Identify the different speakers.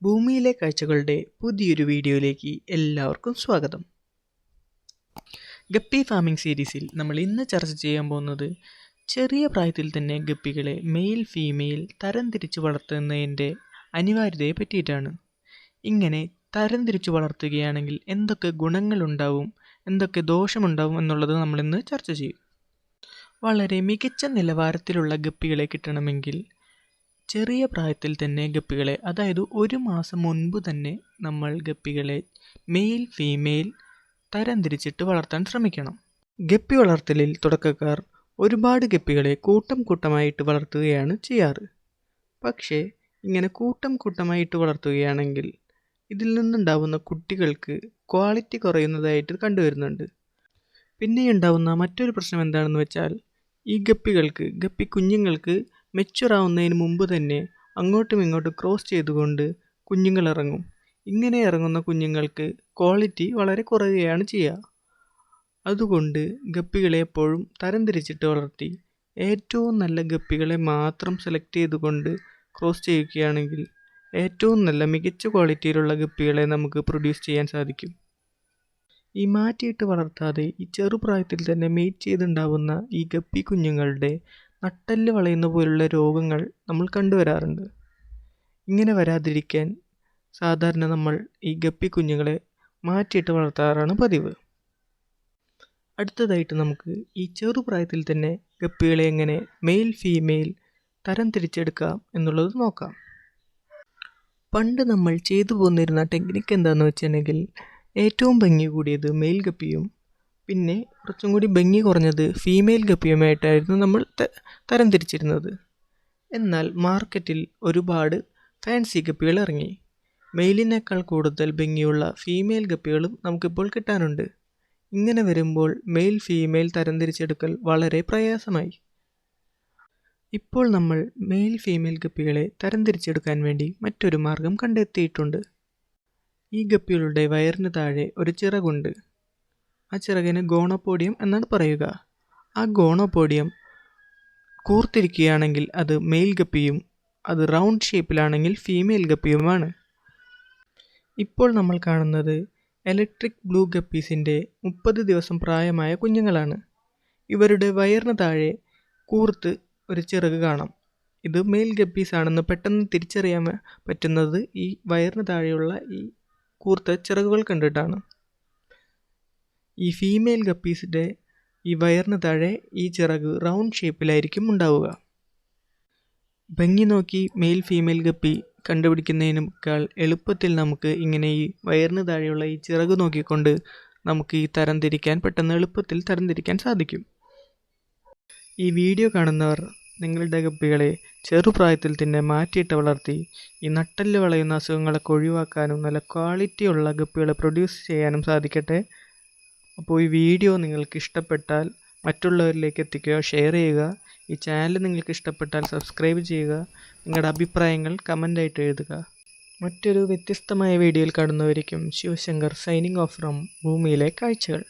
Speaker 1: ഭൂമിയിലെ കാഴ്ചകളുടെ പുതിയൊരു വീഡിയോയിലേക്ക് എല്ലാവർക്കും സ്വാഗതം. ഗപ്പി ഫാമിംഗ് സീരീസിൽ നമ്മൾ ഇന്ന് ചർച്ച ചെയ്യാൻ പോകുന്നത് ചെറിയ പ്രായത്തിൽ തന്നെ ഗപ്പികളെ മെയിൽ ഫീമെയിൽ തരംതിരിച്ച് വളർത്തുന്നതിൻ്റെ അനിവാര്യതയെ പറ്റിയിട്ടാണ്. ഇങ്ങനെ തരംതിരിച്ച് വളർത്തുകയാണെങ്കിൽ എന്തൊക്കെ ഗുണങ്ങളുണ്ടാവും, എന്തൊക്കെ ദോഷമുണ്ടാവും എന്നുള്ളത് നമ്മളിന്ന് ചർച്ച ചെയ്യും. വളരെ മികച്ച നിലവാരത്തിലുള്ള ഗപ്പികളെ കിട്ടണമെങ്കിൽ ചെറിയ പ്രായത്തിൽ തന്നെ ഗപ്പികളെ, അതായത് 1 മാസം മുൻപ് തന്നെ നമ്മൾ ഗപ്പികളെ മെയിൽ ഫീമെയിൽ തരംതിരിച്ചിട്ട് വളർത്താൻ ശ്രമിക്കണം. ഗപ്പി വളർത്തലിൽ തുടക്കക്കാർ ഒരുപാട് ഗപ്പികളെ കൂട്ടം കൂട്ടമായിട്ട് വളർത്തുകയാണ് ചെയ്യാറ്. പക്ഷേ ഇങ്ങനെ കൂട്ടം കൂട്ടമായിട്ട് വളർത്തുകയാണെങ്കിൽ ഇതിൽ നിന്നുണ്ടാവുന്ന കുട്ടികൾക്ക് ക്വാളിറ്റി കുറയുന്നതായിട്ട് കണ്ടുവരുന്നുണ്ട്. പിന്നെ ഉണ്ടാവുന്ന മറ്റൊരു പ്രശ്നം എന്താണെന്ന് വെച്ചാൽ, ഈ ഗപ്പി കുഞ്ഞുങ്ങൾക്ക് മെച്യൂർ ആവുന്നതിന് മുമ്പ് തന്നെ അങ്ങോട്ടും ഇങ്ങോട്ടും ക്രോസ് ചെയ്തുകൊണ്ട് കുഞ്ഞുങ്ങൾ ഇറങ്ങും. ഇങ്ങനെ ഇറങ്ങുന്ന കുഞ്ഞുങ്ങൾക്ക് ക്വാളിറ്റി വളരെ കുറയുകയാണ് ചെയ്യുക. അതുകൊണ്ട് ഗപ്പികളെ എപ്പോഴും തരംതിരിച്ചിട്ട് വളർത്തി ഏറ്റവും നല്ല ഗപ്പികളെ മാത്രം സെലക്ട് ചെയ്തുകൊണ്ട് ക്രോസ് ചെയ്യുകയാണെങ്കിൽ ഏറ്റവും നല്ല മികച്ച ക്വാളിറ്റിയിലുള്ള ഗപ്പികളെ നമുക്ക് പ്രൊഡ്യൂസ് ചെയ്യാൻ സാധിക്കും. ഈ മാറ്റിയിട്ട് വളർത്താതെ ഈ ചെറുപ്രായത്തിൽ തന്നെ മെയ്റ്റ് ചെയ്തുണ്ടാവുന്ന ഈ ഗപ്പി കുഞ്ഞുങ്ങളുടെ നട്ടെല്ല് വളയുന്ന പോലുള്ള രോഗങ്ങൾ നമ്മൾ കണ്ടുവരാറുണ്ട്. ഇങ്ങനെ വരാതിരിക്കാൻ സാധാരണ നമ്മൾ ഈ ഗപ്പി കുഞ്ഞുങ്ങളെ മാറ്റിയിട്ട് വളർത്താറാണ് പതിവ്. അടുത്തതായിട്ട് നമുക്ക് ഈ ചെറുപ്രായത്തിൽ തന്നെ ഗപ്പികളെ എങ്ങനെ മെയിൽ ഫീമെയിൽ തരം തിരിച്ചെടുക്കാം എന്നുള്ളത് നോക്കാം. പണ്ട് നമ്മൾ ചെയ്തു പോന്നിരുന്ന ടെക്നിക്ക് എന്താണെന്ന് വെച്ചിട്ടുണ്ടെങ്കിൽ, ഏറ്റവും ഭംഗി കൂടിയത് മെയിൽ ഗപ്പിയും പിന്നെ കുറച്ചും കൂടി ഭംഗി കുറഞ്ഞത് ഫീമെയിൽ ഗപ്പിയുമായിട്ടായിരുന്നു നമ്മൾ തരം തിരിച്ചിരുന്നത്. എന്നാൽ മാർക്കറ്റിൽ ഒരുപാട് ഫാൻസി ഗപ്പികൾ ഇറങ്ങി. മെയിലിനേക്കാൾ കൂടുതൽ ഭംഗിയുള്ള ഫീമെയിൽ ഗപ്പികളും നമുക്കിപ്പോൾ കിട്ടാനുണ്ട്. ഇങ്ങനെ വരുമ്പോൾ മെയിൽ ഫീമെയിൽ തരം തിരിച്ചെടുക്കൽ വളരെ പ്രയാസമായി. ഇപ്പോൾ നമ്മൾ മെയിൽ ഫീമെയിൽ ഗപ്പികളെ തരം തിരിച്ചെടുക്കാൻ വേണ്ടി മറ്റൊരു മാർഗം കണ്ടെത്തിയിട്ടുണ്ട്. ഈ ഗപ്പികളുടെ വയറിന് താഴെ ഒരു ചിറകുണ്ട്. ആ ചിറകിന് ഗോണോപോഡിയം എന്നാണ് പറയുക. ആ ഗോണോപോഡിയം കൂർത്തിരിക്കുകയാണെങ്കിൽ അത് മെയിൽ ഗപ്പിയും അത് റൗണ്ട് ഷേപ്പിലാണെങ്കിൽ ഫീമെയിൽ ഗപ്പിയുമാണ്. ഇപ്പോൾ നമ്മൾ കാണുന്നത് ഇലക്ട്രിക് ബ്ലൂ ഗപ്പീസിൻ്റെ 30 ദിവസം പ്രായമായ കുഞ്ഞുങ്ങളാണ്. ഇവരുടെ വയറിന് താഴെ കൂർത്ത് ഒരു ചിറക് കാണാം. ഇത് മെയിൽ ഗപ്പീസ് ആണെന്ന് പെട്ടെന്ന് തിരിച്ചറിയാൻ പറ്റുന്നത് ഈ വയറിന് താഴെയുള്ള ഈ കൂർത്ത ചിറകുകൾ കണ്ടിട്ടാണ്. ഈ ഫീമെയിൽ ഗപ്പീസിൻ്റെ ഈ വയറിന് താഴെ ഈ ചിറക് റൗണ്ട് ഷേപ്പിലായിരിക്കും ഉണ്ടാവുക. ഭംഗി നോക്കി മെയിൽ ഫീമെയിൽ ഗപ്പി കണ്ടുപിടിക്കുന്നതിനേക്കാൾ എളുപ്പത്തിൽ നമുക്ക് ഇങ്ങനെ ഈ വയറിന് താഴെയുള്ള ഈ ചിറക് നോക്കിക്കൊണ്ട് നമുക്ക് ഈ പെട്ടെന്ന് എളുപ്പത്തിൽ തരംതിരിക്കാൻ സാധിക്കും. ഈ വീഡിയോ കാണുന്നവർ നിങ്ങളുടെ ഗപ്പികളെ ചെറുപ്രായത്തിൽ തന്നെ മാറ്റിയിട്ട് വളർത്തി ഈ നട്ടെല്ല് വളയുന്ന അസുഖങ്ങളൊക്കെ ഒഴിവാക്കാനും നല്ല ക്വാളിറ്റിയുള്ള ഗപ്പികളെ പ്രൊഡ്യൂസ് ചെയ്യാനും സാധിക്കട്ടെ. അപ്പോൾ ഈ വീഡിയോ നിങ്ങൾക്ക് ഇഷ്ടപ്പെട്ടാൽ മറ്റുള്ളവരിലേക്ക് എത്തിക്കുക, ഷെയർ ചെയ്യുക. ഈ ചാനൽ നിങ്ങൾക്ക് ഇഷ്ടപ്പെട്ടാൽ സബ്സ്ക്രൈബ് ചെയ്യുക. നിങ്ങളുടെ അഭിപ്രായങ്ങൾ കമൻ്റായിട്ട് എഴുതുക. മറ്റൊരു വ്യത്യസ്തമായ വീഡിയോയിൽ കാണുന്നവരേക്കും ശിവശങ്കർ സൈനിങ് ഓഫ് ഫ്രം ഭൂമിയിലെ കാഴ്ചകൾ.